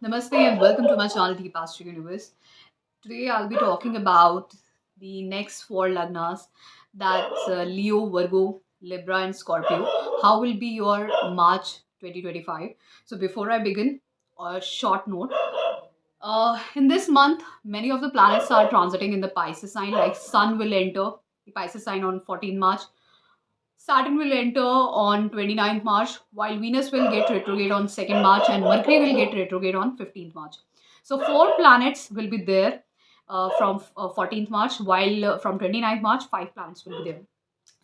Namaste and welcome to my channel Deep Astro Universe. Today I'll be talking about the next four lagnas, that's Leo, Virgo, Libra and Scorpio. How will be your March 2025? So before I begin, a short note. In this month, many of the planets are transiting in the Pisces sign, like Sun will enter the Pisces sign on 14 March. Saturn will enter on 29th March, while Venus will get retrograde on 2nd March and Mercury will get retrograde on 15th March. So, four planets will be there from 14th March, while from 29th March, five planets will be there.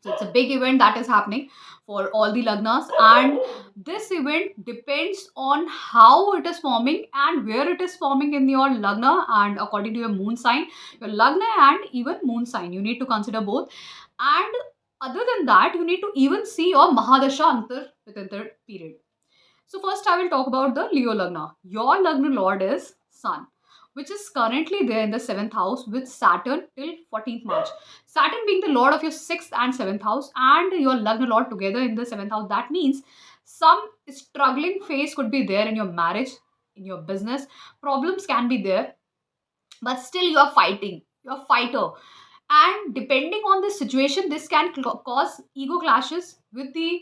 So, it's a big event that is happening for all the Lagnas, and this event depends on how it is forming and where it is forming in your Lagna, and according to your moon sign, your Lagna and even moon sign. You need to consider both. And other than that, you need to even see your Mahadasha Antar within the period. So first I will talk about the Leo Lagna. Your Lagna Lord is Sun, which is currently there in the 7th house with Saturn till 14th March. Saturn being the Lord of your 6th and 7th house and your Lagna Lord together in the 7th house. That means some struggling phase could be there in your marriage, in your business. Problems can be there, but still you are fighting. You're a fighter, and depending on the situation, this can cause ego clashes with the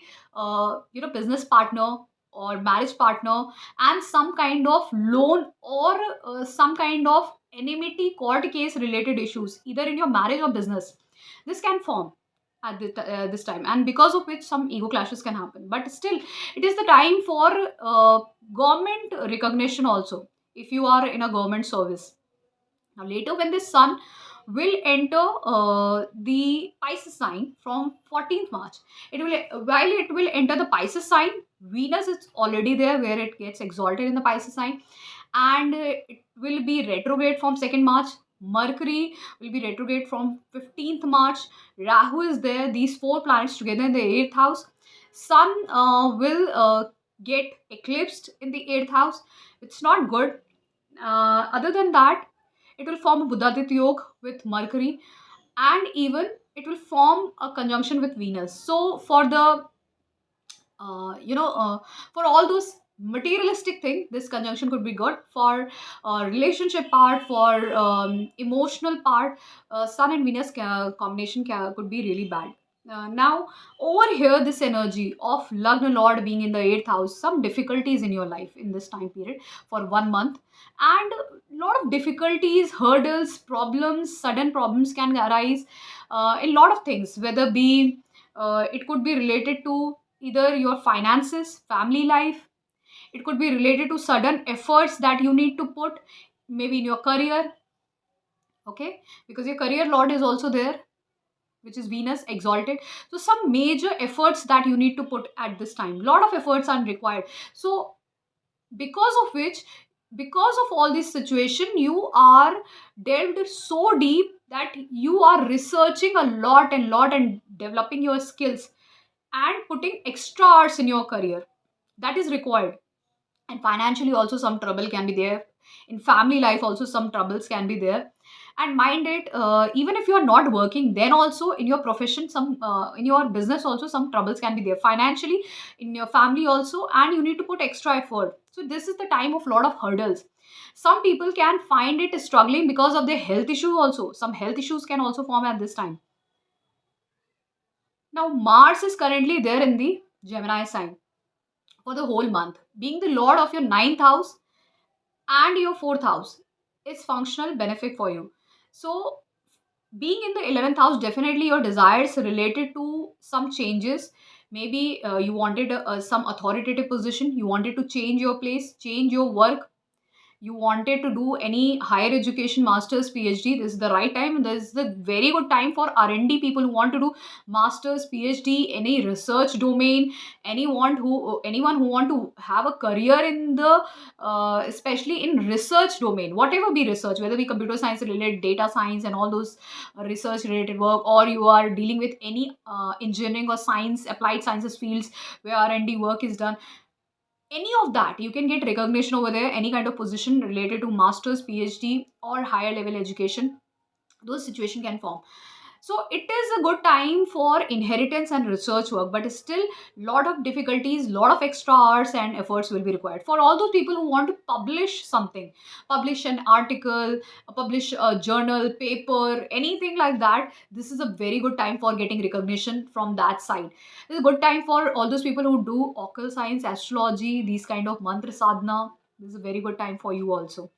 business partner or marriage partner, and some kind of loan or some kind of enmity court case related issues either in your marriage or business. This can form at this time, and because of which some ego clashes can happen, but still it is the time for government recognition also if you are in a government service. Now, later, when the sun will enter the Pisces sign from 14th March, it will while it will enter the Pisces sign, Venus is already there where it gets exalted in the Pisces sign, and it will be retrograde from 2nd March. Mercury will be retrograde from 15th March. Rahu is there. These four planets together in the 8th house. Sun will get eclipsed in the 8th house. It's not good. Other than that, it will form a Buddhadit Yoga with Mercury, and even it will form a conjunction with Venus. So for the for all those materialistic thing, this conjunction could be good. For relationship part, for emotional part, Sun and Venus combination could be really bad. Now, over here, this energy of Lagna Lord being in the 8th house, some difficulties in your life in this time period for 1 month, and a lot of difficulties, hurdles, problems, sudden problems can arise in lot of things, whether be it could be related to either your finances, family life. It could be related to sudden efforts that you need to put, maybe in your career, okay? Because your career lord is also there, which is Venus exalted. So some major efforts that you need to put at this time. Lot of efforts are required. So because of which, because of all this situation, you are delved so deep that you are researching a lot and developing your skills and putting extra hours in your career. That is required. And financially also some trouble can be there. In family life also some troubles can be there. And mind it, even if you are not working, then also in your profession, some in your business also some troubles can be there financially, in your family also, and you need to put extra effort. So this is the time of lot of hurdles. Some people can find it struggling because of their health issue also. Some health issues can also form at this time. Now Mars is currently there in the Gemini sign for the whole month, being the lord of your ninth house and your fourth house. Is functional benefit for you. So being in the 11th house, definitely your desires related to some changes. Maybe you wanted some authoritative position, you wanted to change your place, change your work, you wanted to do any higher education, masters, PhD. This is the right time. This is the very good time for R&D people who want to do masters, PhD, any research domain. Anyone who want to have a career in the especially in research domain, whatever be research, whether be computer science related, data science and all those research related work, or you are dealing with any engineering or science, applied sciences fields where R&D work is done. Any of that you can get recognition over there, any kind of position related to masters, PhD or higher level education. Those situation can form. So it is a good time for inheritance and research work, but still lot of difficulties, lot of extra hours and efforts will be required for all those people who want to publish something, publish an article, publish a journal, paper, anything like that. This is a very good time for getting recognition from that side. It's a good time for all those people who do occult science, astrology, these kind of mantra sadhana. This is a very good time for you also.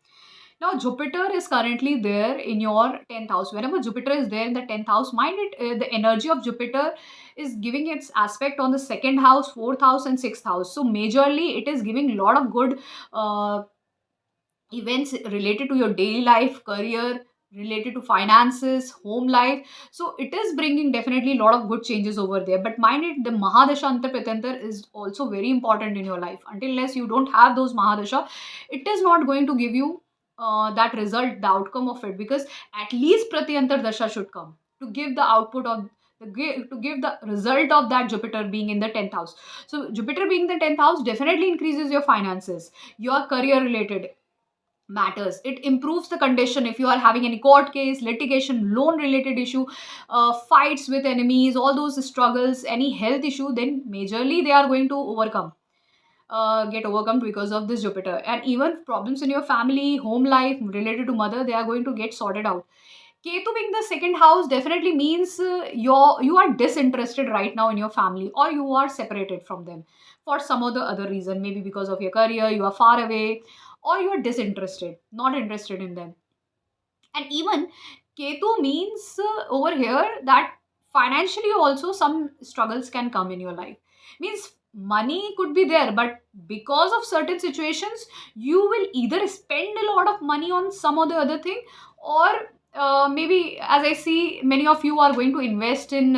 Now, Jupiter is currently there in your 10th house. Whenever Jupiter is there in the 10th house, mind it, the energy of Jupiter is giving its aspect on the second house, fourth house, and sixth house. So, majorly, it is giving a lot of good uh, events related to your daily life, career, related to finances, home life. So, it is bringing definitely a lot of good changes over there. But mind it, the Mahadasha Antar is also very important in your life. Until unless you don't have those Mahadasha, it is not going to give you that result, the outcome of it, because at least Pratyantar Dasha should come to give the output of to give the result of that Jupiter being in the 10th house. So Jupiter being the 10th house definitely increases your finances, your career related matters. It improves the condition if you are having any court case, litigation, loan related issue, fights with enemies, all those struggles, any health issue, then majorly they are going to overcome, get overcome because of this Jupiter. And even problems in your family, home life related to mother, they are going to get sorted out. Ketu being the second house definitely means you are disinterested right now in your family, or you are separated from them for some other reason, maybe because of your career, you are far away, or you are disinterested, not interested in them. And even Ketu means over here that financially also some struggles can come in your life. Means money could be there, but because of certain situations, you will either spend a lot of money on some or the other thing, or maybe as I see, many of you are going to invest in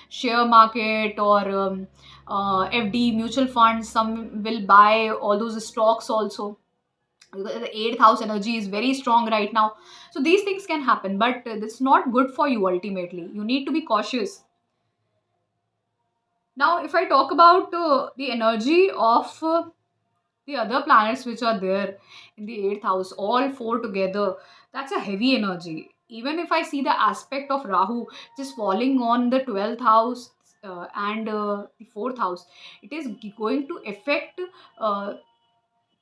share market or FD mutual funds. Some will buy all those stocks also. The eighth house energy is very strong right now, so these things can happen, but it's not good for you. Ultimately, you need to be cautious. Now if I talk about the energy of the other planets which are there in the eighth house, all four together, that's a heavy energy. Even if I see the aspect of Rahu just falling on the 12th house and the fourth house, it is going to affect uh,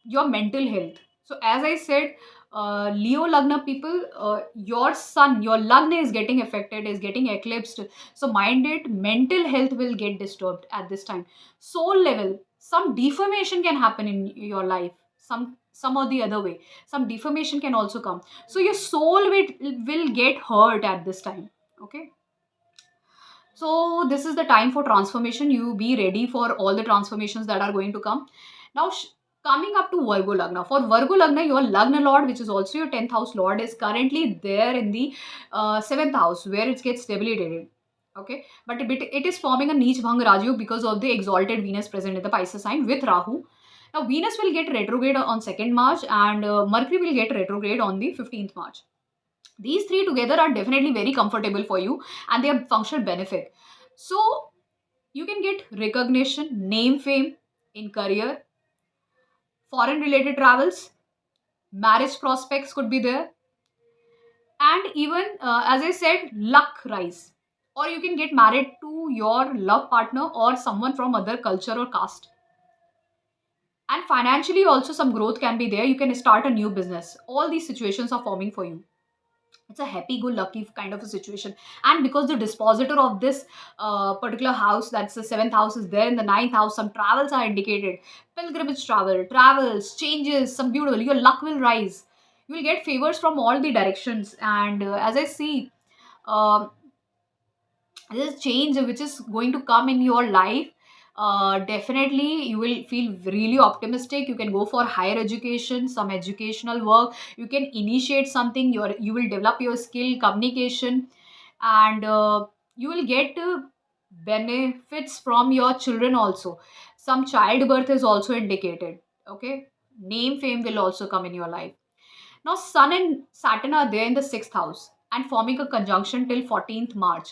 your mental health. So as I said, Leo Lagna people, your sun, your Lagna is getting affected, is getting eclipsed. So mind it, mental health will get disturbed at this time. Soul level, some deformation can happen in your life. Some or the other way, some deformation can also come. So your soul will get hurt at this time. Okay. So this is the time for transformation. You be ready for all the transformations that are going to come. Now, coming up to Virgo Lagna. For Virgo Lagna, your Lagna Lord, which is also your 10th house Lord, is currently there in the 7th house where it gets debilitated. Okay, but it is forming a Neech Bhang Rajyog because of the exalted Venus present in the Pisces sign with Rahu. Now, Venus will get retrograde on 2nd March, and Mercury will get retrograde on the 15th March. These three together are definitely very comfortable for you, and they are functional benefit. So you can get recognition, name, fame in career, foreign related travels, marriage prospects could be there, and even as I said, luck rise. Or you can get married to your love partner or someone from other culture or caste. And financially also some growth can be there. You can start a new business. All these situations are forming for you. It's a happy go lucky kind of a situation. And because the dispositor of this particular house, that's the seventh house, is there in the ninth house, some travels are indicated. Pilgrimage travel, travels, changes, some beautiful, your luck will rise. You will get favors from all the directions. And as I see, um this change which is going to come in your life, definitely you will feel really optimistic. You can go for higher education, some educational work. You can initiate something. You will develop your skill communication, and you will get benefits from your children also. Some childbirth is also indicated. Okay, name fame will also come in your life. Now Sun and Saturn are there in the sixth house and forming a conjunction till 14th March.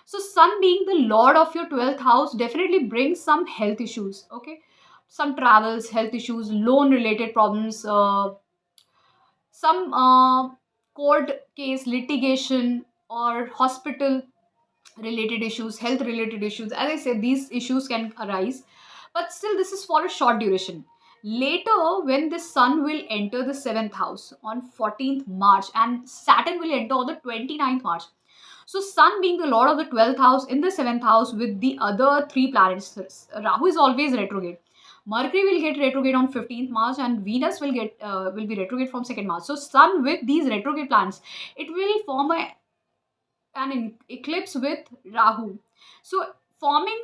So, Sun being the lord of your 12th house definitely brings some health issues. Okay. Some travels, health issues, loan related problems, some court case, litigation, or hospital. related issues, health related issues. As I said, these issues can arise, but still, this is for a short duration. Later, when the sun will enter the seventh house on 14th March, and Saturn will enter on the 29th March. So, Sun being the lord of the 12th house in the seventh house with the other three planets, Rahu is always retrograde. Mercury will get retrograde on 15th March, and Venus will be retrograde from 2nd March. So, Sun with these retrograde planets, it will form an eclipse with Rahu. So, forming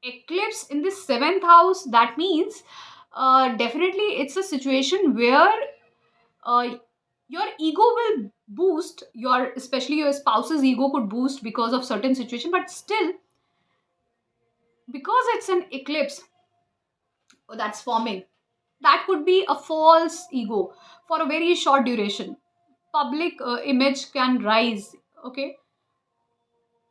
eclipse in the seventh house, that means definitely it's a situation where uh, your ego will boost, your especially your spouse's ego could boost because of certain situation, but still, because it's an eclipse that's forming, that could be a false ego for a very short duration. Public image can rise. Okay,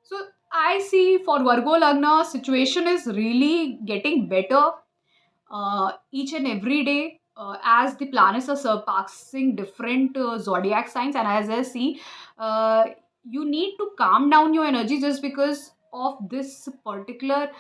so I see for Virgo Lagna, situation is really getting better each and every day as the planets are surpassing different zodiac signs. And as I see, uh, you need to calm down your energy just because of this particular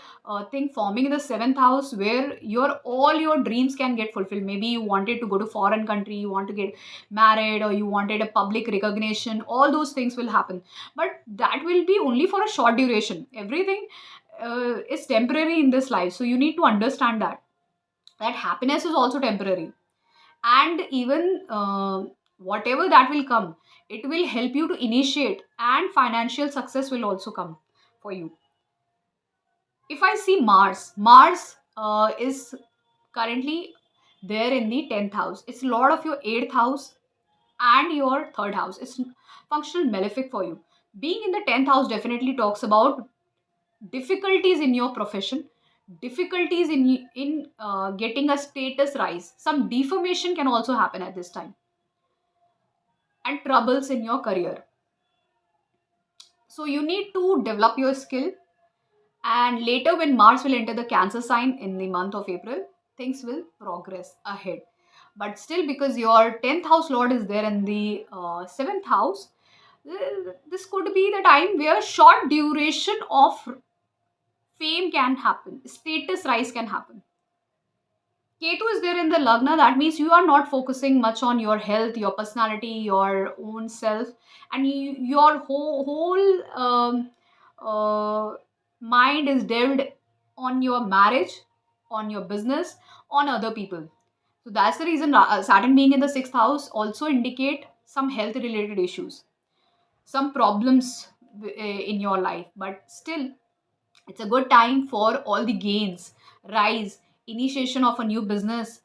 thing forming in the seventh house, where all your dreams can get fulfilled. Maybe you wanted to go to foreign country, you want to get married, or you wanted a public recognition. All those things will happen, but that will be only for a short duration. Everything is temporary in this life, so you need to understand that happiness is also temporary. And even whatever that will come, it will help you to initiate, and financial success will also come for you. If I see Mars is currently there in the 10th house. It's lord of your 8th house and your 3rd house. It's functional malefic for you. Being in the 10th house definitely talks about difficulties in your profession, difficulties in getting a status rise. Some deformation can also happen at this time, and troubles in your career. So you need to develop your skill. And later, when Mars will enter the Cancer sign in the month of April, things will progress ahead. But still, because your 10th house lord is there in the 7th house, this could be the time where short duration of fame can happen, status rise can happen. Ketu is there in the Lagna, that means you are not focusing much on your health, your personality, your own self, and your whole mind is delved on your marriage, on your business, on other people. So that's the reason Saturn being in the sixth house also indicate some health related issues, some problems in your life. But still, it's a good time for all the gains, rise, initiation of a new business,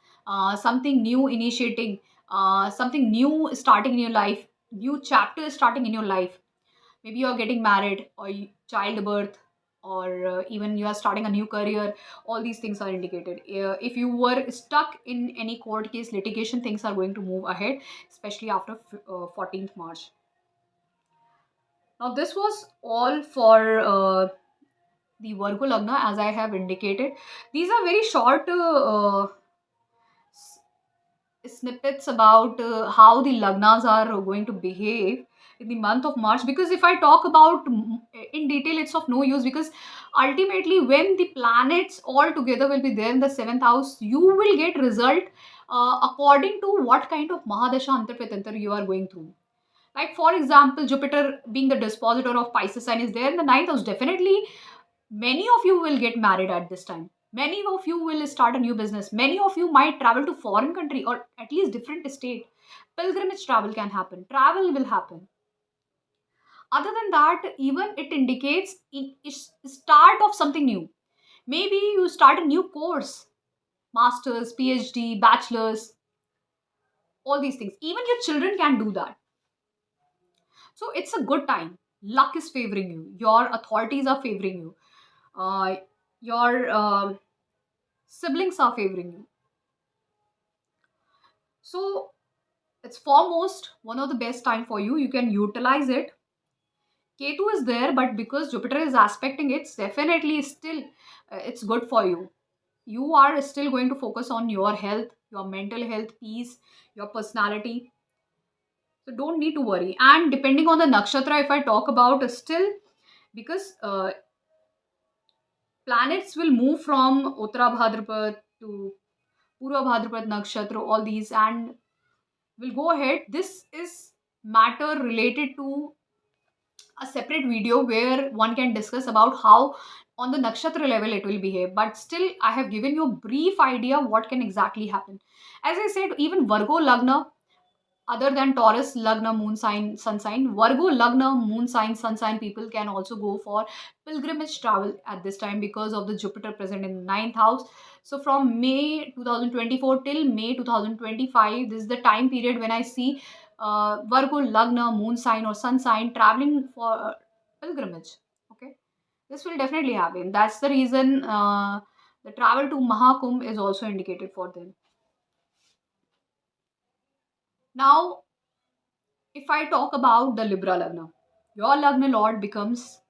something new initiating, something new starting in your life, new chapter starting in your life. Maybe you're getting married, or childbirth, or even you are starting a new career. All these things are indicated. If you were stuck in any court case litigation, things are going to move ahead, especially after 14th March. Now, this was all for the Virgo Lagna, as I have indicated. These are very short snippets about how the Lagnas are going to behave in the month of March. Because if I talk about in detail, it's of no use, because ultimately, when the planets all together will be there in the seventh house, you will get result according to what kind of Mahadasha Antarpretyantar you are going through. Like, for example, Jupiter being the dispositor of Pisces sign is there in the ninth house. Definitely, many of you will get married at this time. Many of you will start a new business. Many of you might travel to foreign country, or at least different state. Pilgrimage travel can happen. Travel will happen. Other than that, even it indicates start of something new. Maybe you start a new course, masters, PhD, bachelors, all these things. Even your children can do that. So it's a good time. Luck is favoring you. Your authorities are favoring you. Uh, your siblings are favoring you. So it's foremost one of the best time for you. You can utilize it. K2 is there, but because Jupiter is aspecting it, it's definitely still it's good for you. You are still going to focus on your health, your mental health, peace, your personality. So don't need to worry. And depending on the nakshatra, if I talk about, still because planets will move from Uttara Bhadrapad to Purva Bhadrapad Nakshatra, all these, and we'll go ahead. This is matter related to a separate video where one can discuss about how on the nakshatra level it will behave, but still I have given you a brief idea what can exactly happen. As I said, even Virgo Lagna, other than Taurus Lagna moon sign sun sign, Virgo Lagna moon sign sun sign people can also go for pilgrimage travel at this time because of the Jupiter present in the ninth house. So from May 2024 till May 2025, this is the time period when I see Virgo Lagna moon sign or sun sign traveling for pilgrimage. Okay, this will definitely happen. That's the reason the travel to Mahakumbh is also indicated for them. Now, if I talk about the Libra Lagna, your Lagna Lord becomes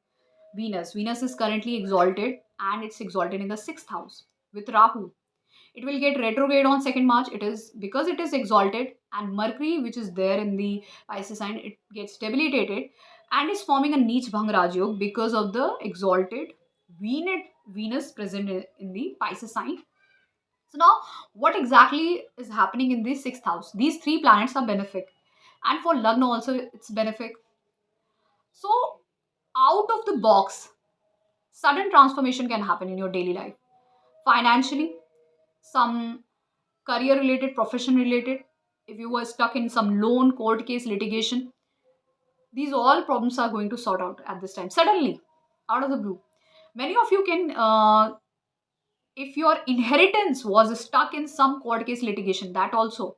Venus. Venus is currently exalted and it's exalted in the sixth house with Rahu. It will get retrograde on 2nd March. It is because it is exalted, and Mercury, which is there in the Pisces sign, it gets debilitated and is forming a Neech Bhang Rajyog because of the exalted Venus present in the Pisces sign. So now, what exactly is happening in the sixth house? These three planets are benefic, and for Lagna also it's benefic. So, out of the box, sudden transformation can happen in your daily life. Financially, some career related, profession related. If you were stuck in some loan, court case, litigation, these all problems are going to sort out at this time. Suddenly, out of the blue. Many of you can, if your inheritance was stuck in some court case litigation, that also.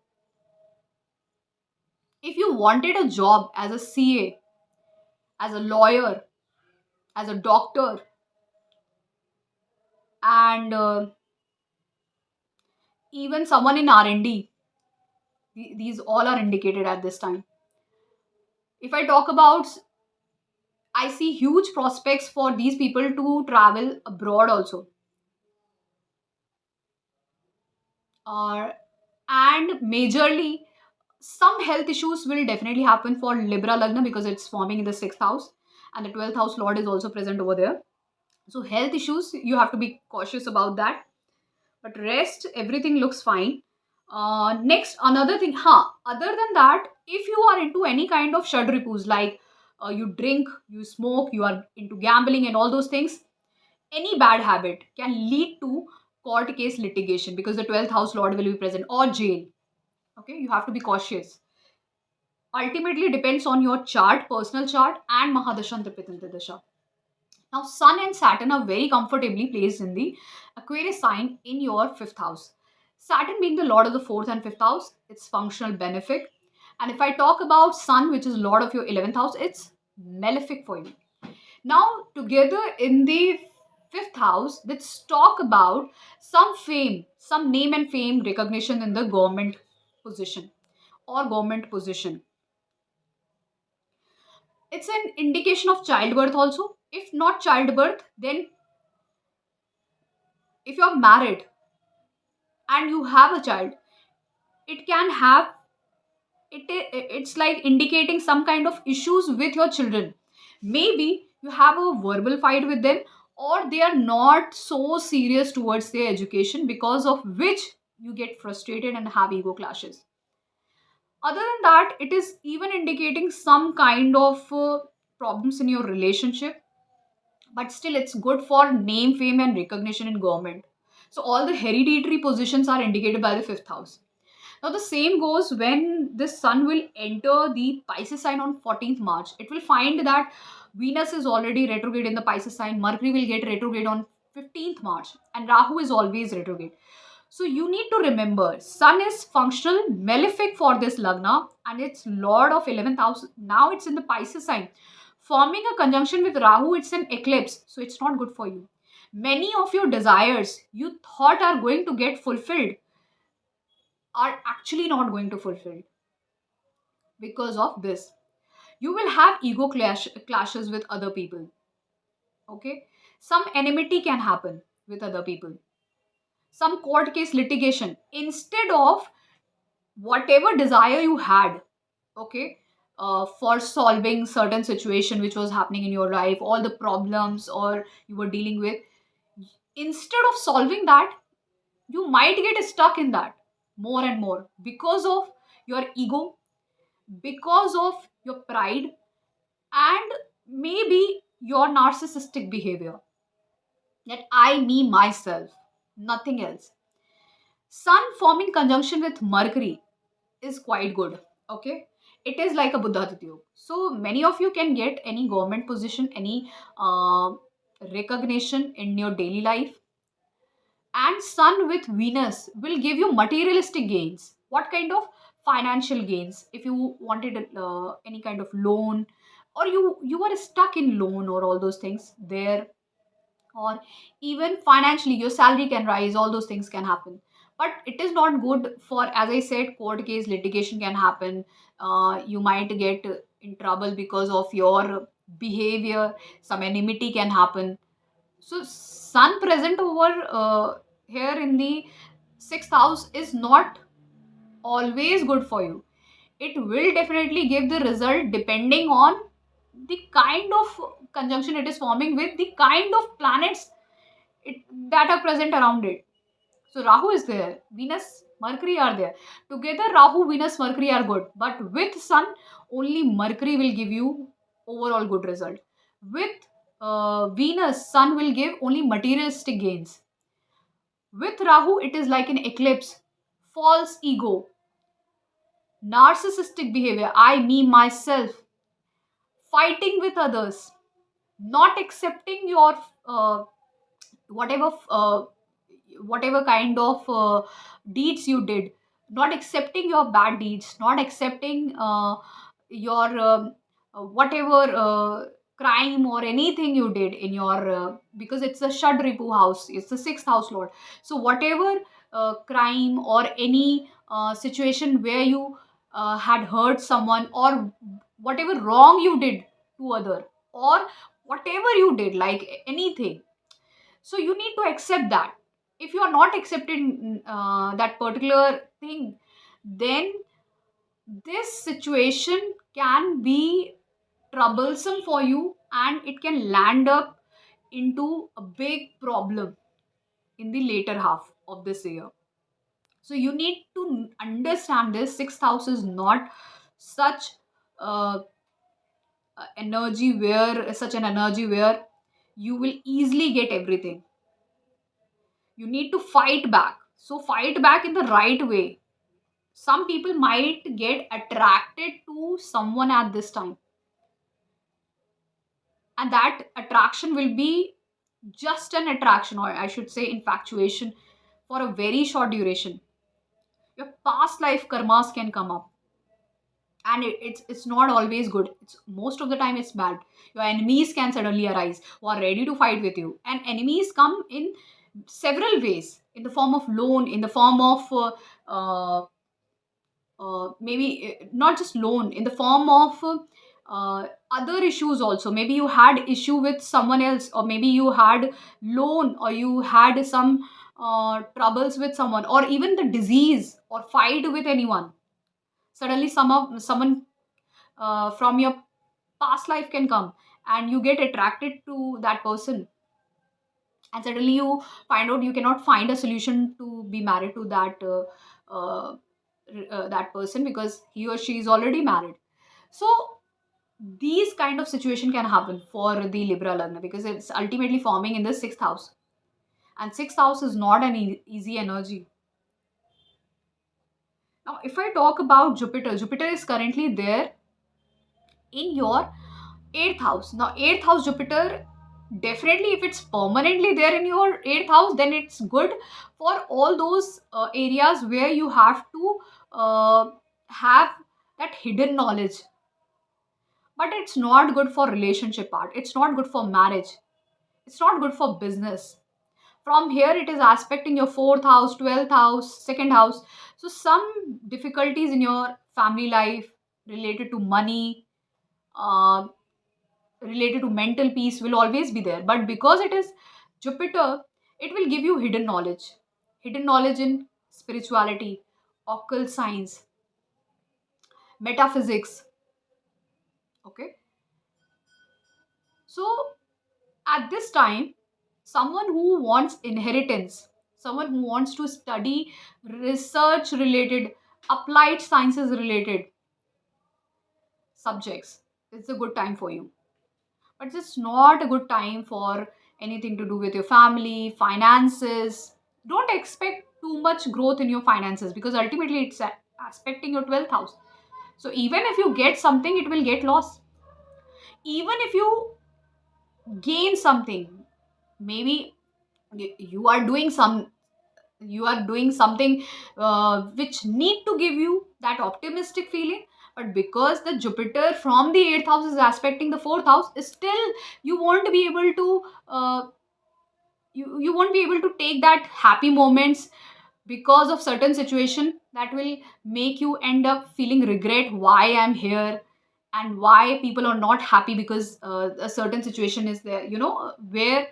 If you wanted a job as a CA, as a lawyer, as a doctor, and even someone in R&D, these all are indicated at this time. If I talk about, I see huge prospects for these people to travel abroad also. And majorly, some health issues will definitely happen for Libra Lagna because it's forming in the sixth house, and the 12th house Lord is also present over there. So, health issues, you have to be cautious about that. But rest, everything looks fine. Next, another thing, other than that, if you are into any kind of shadripus, like you drink, you smoke, you are into gambling and all those things, any bad habit can lead to court case litigation because the 12th house Lord will be present, or jail. Okay, you have to be cautious. Ultimately depends on your chart, personal chart, and Mahadasha and Tripitanta Dasha. Now, Sun and Saturn are very comfortably placed in the Aquarius sign in your fifth house. Saturn being the lord of the fourth and fifth house, it's functional benefic. And if I talk about Sun, which is lord of your 11th house, it's malefic for you. Now, together in the fifth house, let's talk about some fame, some name and fame recognition in the government position or government position. It's an indication of childbirth also. If not childbirth, then if you're married and you have a child, it can have it's like indicating some kind of issues with your children. Maybe you have a verbal fight with them, or they are not so serious towards their education, because of which you get frustrated and have ego clashes. Other than that, it is even indicating some kind of problems in your relationship, but still it's good for name, fame, and recognition in government. So all the hereditary positions are indicated by the fifth house. Now the same goes when the sun will enter the Pisces sign on 14th March. It will find that Venus is already retrograde in the Pisces sign. Mercury will get retrograde on 15th March, and Rahu is always retrograde. So you need to remember, Sun is functional malefic for this Lagna, and it's Lord of 11th house. Now it's in the Pisces sign. Forming a conjunction with Rahu, it's an eclipse, so it's not good for you. Many of your desires you thought are going to get fulfilled are actually not going to fulfill because of this. You will have clashes with other people. Okay, some enmity can happen with other people, some court case litigation instead of whatever desire you had. Okay, for solving certain situation which was happening in your life, all the problems or you were dealing with. Instead of solving that, you might get stuck in that more and more because of your ego, because of your pride, and maybe your narcissistic behavior, that I, me, myself, nothing else. Sun forming conjunction with Mercury is quite good. Okay. It is like a Buddha Yoga. So many of you can get any government position, any recognition in your daily life. And Sun with Venus will give you materialistic gains. What kind of financial gains? If you wanted any kind of loan, or you are stuck in loan or all those things there, or even financially your salary can rise, all those things can happen. But it is not good for, as I said, court case litigation can happen. You might get in trouble because of your behavior, some enmity can happen. So sun present over here in the sixth house is not always good for you. It will definitely give the result depending on the kind of conjunction it is forming with the kind of planets that are present around it. So Rahu is there, Venus, Mercury are there. Together, Rahu, Venus, Mercury are good. But with Sun, only Mercury will give you overall good result. With Venus, Sun will give only materialistic gains. With Rahu, it is like an eclipse, false ego, narcissistic behavior, I, me, myself, fighting with others, not accepting your whatever whatever kind of deeds you did, not accepting your bad deeds, not accepting your whatever crime or anything you did in your because it's a shadripu house, it's the sixth house lord. So whatever crime or any situation where you had hurt someone, or whatever wrong you did to other, or whatever you did, like anything, so you need to accept that. If you are not accepting that particular thing, then this situation can be troublesome for you, and it can land up into a big problem in the later half of this year. So you need to understand this. Sixth house is not such uh, energy where such an energy where you will easily get everything. You need to fight back. So fight back in the right way. Some people might get attracted to someone at this time, and that attraction will be just an attraction, or I should say infatuation, for a very short duration. Your past life karmas can come up, and it's not always good. It's most of the time it's bad. Your enemies can suddenly arise who are ready to fight with you, and enemies come in several ways, in the form of loan, in the form of maybe not just loan, in the form of other issues also. Maybe you had issue with someone else, or maybe you had loan, or you had some troubles with someone, or even the disease or fight with anyone. Suddenly someone from your past life can come, and you get attracted to that person, and suddenly you find out you cannot find a solution to be married to uh, that person, because he or she is already married. So these kind of situation can happen for the Libra Lagna, because it's ultimately forming in the sixth house, and sixth house is not an easy energy. Now if I talk about Jupiter, Jupiter is currently there in your eighth house. Now eighth house Jupiter, definitely if it's permanently there in your eighth house, then it's good for all those areas where you have to have that hidden knowledge. But it's not good for relationship part, it's not good for marriage, it's not good for business. From here it is aspecting your fourth house, 12th house, second house. So some difficulties in your family life related to money, uh, related to mental peace will always be there. But because it is Jupiter, it will give you hidden knowledge in spirituality, occult science, metaphysics, Okay, so at this time, someone who wants inheritance, someone who wants to study research related, applied sciences related subjects, it's a good time for you. But it's not a good time for anything to do with your family, finances. Don't expect too much growth in your finances, because ultimately it's aspecting your 12th house. So even if you get something, it will get lost. Even if you gain something, maybe you are doing something which need to give you that optimistic feeling, but because the Jupiter from the 8th house is aspecting the 4th house, still you won't be able to you won't be able to take that happy moments, because of certain situation that will make you end up feeling regret why I'm here, and why people are not happy because a certain situation is there, where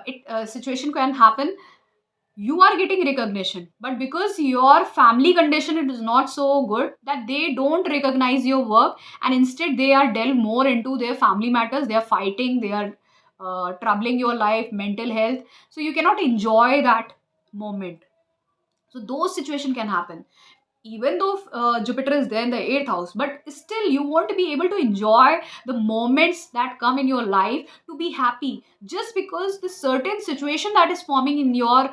it situation can happen. You are getting recognition, but because your family condition it is not so good, that they don't recognize your work, and instead they are delved more into their family matters, they are fighting, they are troubling your life, mental health, so you cannot enjoy that moment. So those situation can happen, even though Jupiter is there in the 8th house, but still you want to be able to enjoy the moments that come in your life, to be happy, just because the certain situation that is forming in your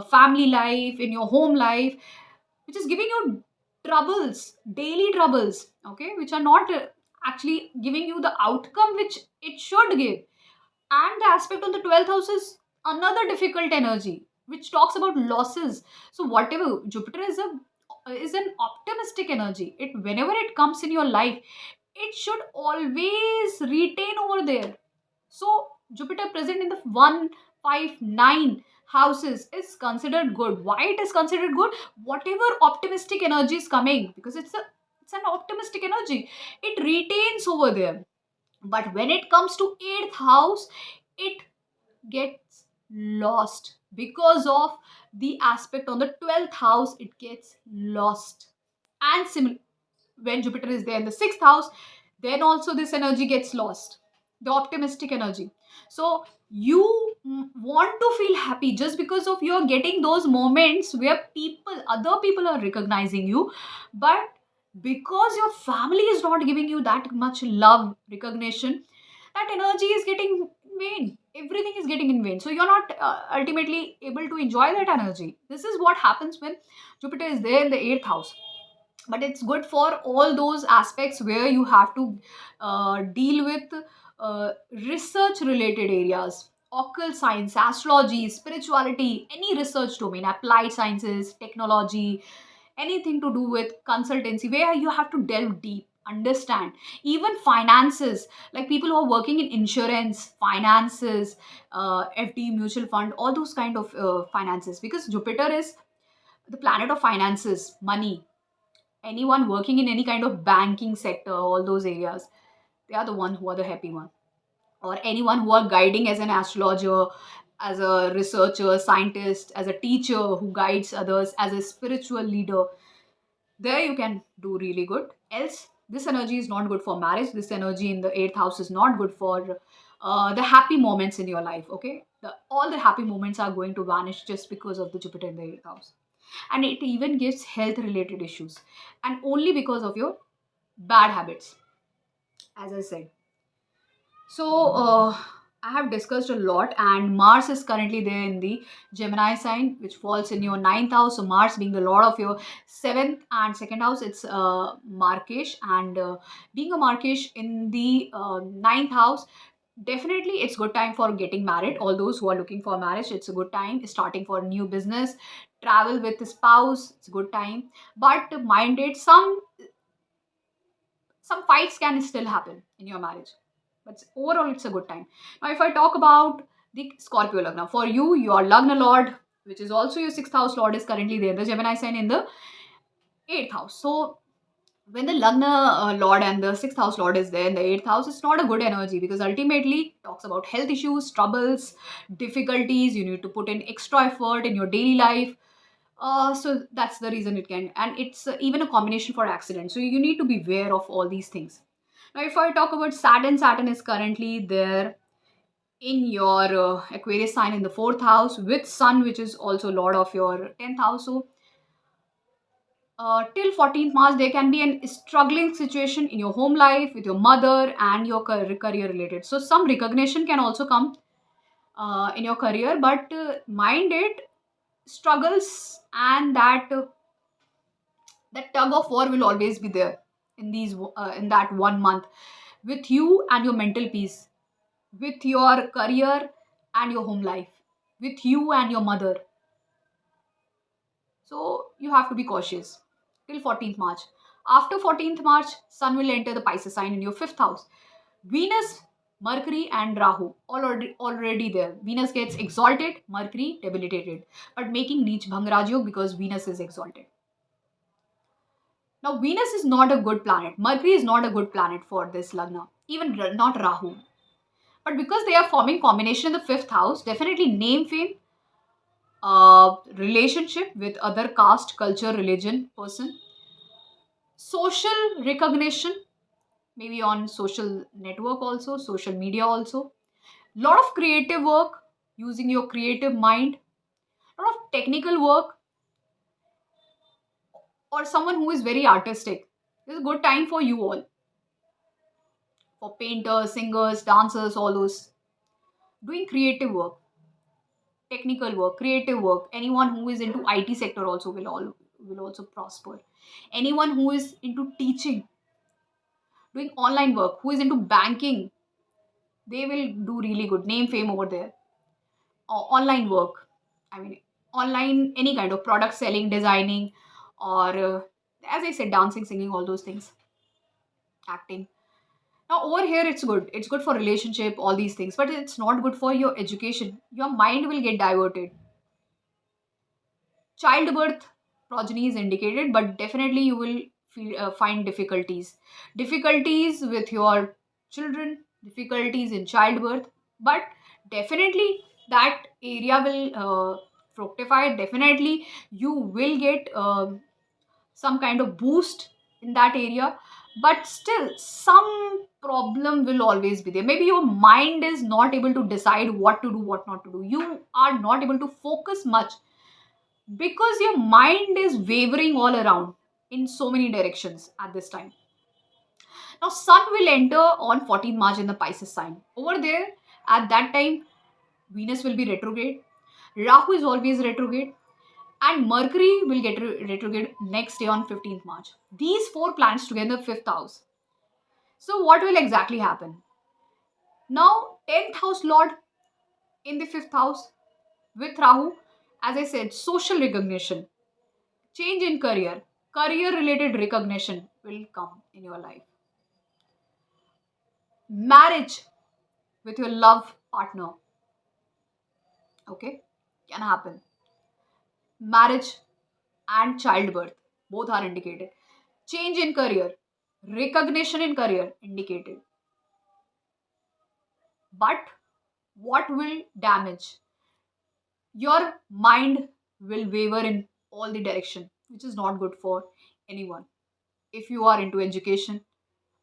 family life, in your home life, which is giving you troubles, daily troubles, okay, which are not actually giving you the outcome which it should give. And the aspect on the 12th house is another difficult energy, which talks about losses. So whatever, Jupiter is an optimistic energy. It, whenever it comes in your life, it should always retain over there. So Jupiter present in the 159 houses is considered good. Why it is considered good? Whatever optimistic energy is coming, because it's an optimistic energy, it retains over there. But when it comes to 8th house, it gets lost because of the aspect on the 12th house, it gets lost. And when Jupiter is there in the 6th house, then also this energy gets lost, the optimistic energy. So you want to feel happy, just because of you're getting those moments where other people are recognizing you, but because your family is not giving you that much love, recognition, that energy is getting in vain, everything is getting in vain, so you're not ultimately able to enjoy that energy. This is what happens when Jupiter is there in the 8th house. But it's good for all those aspects where you have to deal with research related areas, occult science, astrology, spirituality, any research domain, applied sciences, technology, anything to do with consultancy, where you have to delve deep, understand, even finances, like people who are working in insurance, finances, FD, mutual fund, all those kind of finances, because Jupiter is the planet of finances, money. Anyone working in any kind of banking sector, all those areas, they are the one who are the happy one. Or anyone who are guiding as an astrologer, as a researcher, scientist, as a teacher who guides others, as a spiritual leader, there you can do really good. Else this energy is not good for marriage, this energy in the 8th house is not good for the happy moments in your life. Okay, all the happy moments are going to vanish just because of the Jupiter in the 8th house. And it even gives health related issues, and only because of your bad habits, as I said. So I have discussed a lot, and Mars is currently there in the Gemini sign, which falls in your ninth house. So Mars being the lord of your seventh and second house, it's Markesh, and being a Markesh in the ninth house, definitely it's good time for getting married. All those who are looking for marriage, it's a good time. Starting for new business, travel with a spouse, it's a good time. But mind it, some fights can still happen in your marriage, but overall it's a good time. Now if I talk about the Scorpio Lagna, for you, your Lagna lord, which is also your sixth house lord, is currently there, the Gemini sign in the eighth house. So when the Lagna lord and the sixth house lord is there in the eighth house, it's not a good energy, because ultimately it talks about health issues, troubles, difficulties. You need to put in extra effort in your daily life. So that's the reason it can, and it's even a combination for accidents. So you need to be aware of all these things. Now, if I talk about Saturn, Saturn is currently there in your Aquarius sign in the fourth house with Sun, which is also Lord of your 10th house. So, till 14th March, there can be an struggling situation in your home life with your mother and your career related. So, some recognition can also come in your career, but mind it, struggles and that tug of war will always be there in in that 1 month with you and your mental peace, with your career and your home life, with you and your mother. So you have to be cautious till 14th March. After 14th March, Sun will enter the Pisces sign in your fifth house. Venus, Mercury, and Rahu already there. Venus gets exalted, Mercury debilitated, but making Neech Bhangraj because Venus is exalted. Now, Venus is not a good planet. Mercury is not a good planet for this Lagna, even not Rahu. But because they are forming combination in the fifth house, definitely name, fame, relationship with other caste, culture, religion, person, social recognition, maybe on social network also, social media also, lot of creative work using your creative mind, lot of technical work, or someone who is very artistic. This is a good time for you all, for painters, singers, dancers, all those doing creative work, technical work, creative work. Anyone who is into IT sector also will also prosper. Anyone who is into teaching, doing online work, who is into banking, they will do really good. Name, fame over there. Or online work. I mean, online, any kind of product selling, designing, or as I said, dancing, singing, all those things, acting. Now, over here, it's good. It's good for relationship, all these things, but it's not good for your education. Your mind will get diverted. Childbirth progeny is indicated, but definitely you will find difficulties with your children, difficulties in childbirth, but definitely that area will fructify. Definitely you will get some kind of boost in that area, but still some problem will always be there. Maybe your mind is not able to decide what to do, what not to do. You are not able to focus much because your mind is wavering all around in so many directions at this time. Now, Sun will enter on 14th March in the Pisces sign. Over there, at that time, Venus will be retrograde, Rahu is always retrograde, and Mercury will get retrograde next day on 15th March. These four planets together, fifth house. So, what will exactly happen? Now, 10th house Lord in the fifth house with Rahu, as I said, social recognition, change in career related recognition will come in your life. Marriage with your love partner, okay, can happen. Marriage and childbirth, both are indicated. Change in career, recognition in career indicated. But what will damage? Your mind will waver in all the direction, which is not good for anyone. If you are into education,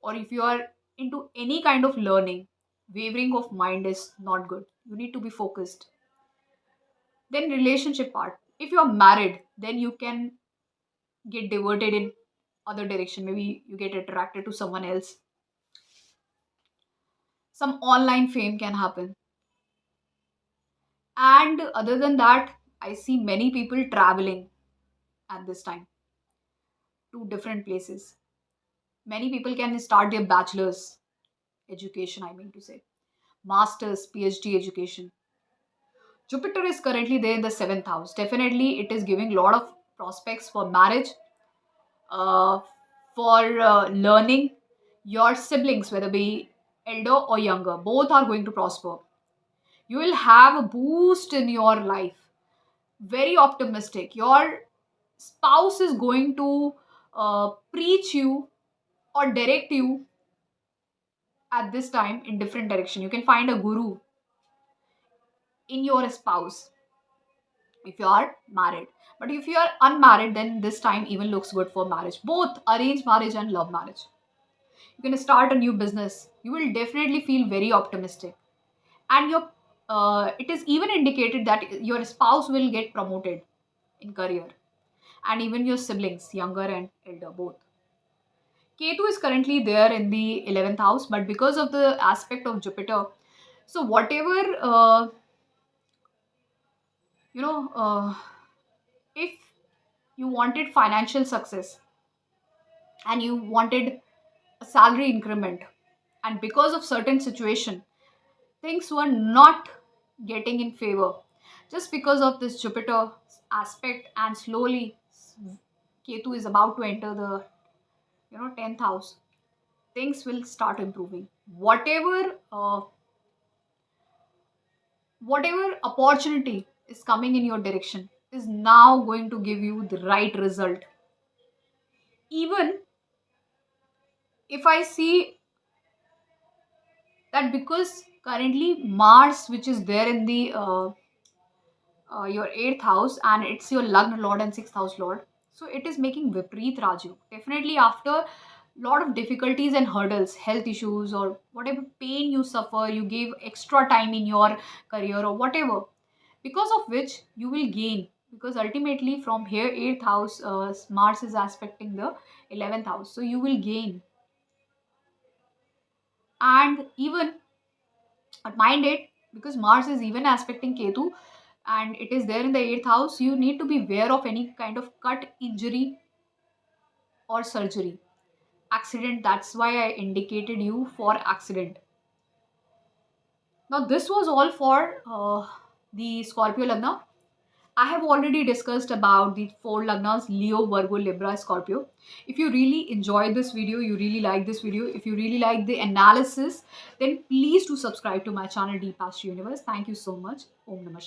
or if you are into any kind of learning, wavering of mind is not good. You need to be focused. Then relationship part, if you are married, then you can get diverted in other direction. Maybe you get attracted to someone else. Some online fame can happen. And other than that, I see many people traveling at this time to different places. Many people can start their bachelor's education, I mean to say, master's, PhD education. Jupiter is currently there in the seventh house. Definitely, it is giving a lot of prospects for marriage, uh, for learning. Your siblings, whether be elder or younger, both are going to prosper. You will have a boost in your life. Very optimistic. Your spouse is going to preach you or direct you at this time in different direction. You can find a guru in your spouse if you are married. But if you are unmarried, then this time even looks good for marriage, both arranged marriage and love marriage. you can start a new business, you will definitely feel very optimistic. And your it is even indicated that your spouse will get promoted in career, and even your siblings, younger and elder, both. Ketu is currently there in the 11th house, but because of the aspect of Jupiter, so whatever, you know, if you wanted financial success and you wanted a salary increment, and because of certain situation, things were not getting in favor, just because of this Jupiter aspect, and slowly Ketu is about to enter the 10th house, things will start improving. Whatever opportunity is coming in your direction is now going to give you the right result. Even if I see that, because currently Mars, which is there in the your 8th house, and it's your Lagna Lord and 6th house Lord, so it is making Vipreet Raju. Definitely after lot of difficulties and hurdles, health issues, or whatever pain you suffer, you gave extra time in your career or whatever, because of which you will gain, because ultimately from here 8th house, Mars is aspecting the 11th house, so you will gain. And even mind it, because Mars is even aspecting Ketu, and it is there in the 8th house, you need to be aware of any kind of cut, injury, or surgery, accident. That's why I indicated you for accident. Now this was all for the Scorpio Lagna. I have already discussed about the four Lagnas: Leo, Virgo, Libra, Scorpio. If you really enjoyed this video, you really like this video, if you really like the analysis, then please do subscribe to my channel Deep Astro Universe. Thank you so much. Om Namah Shivaya.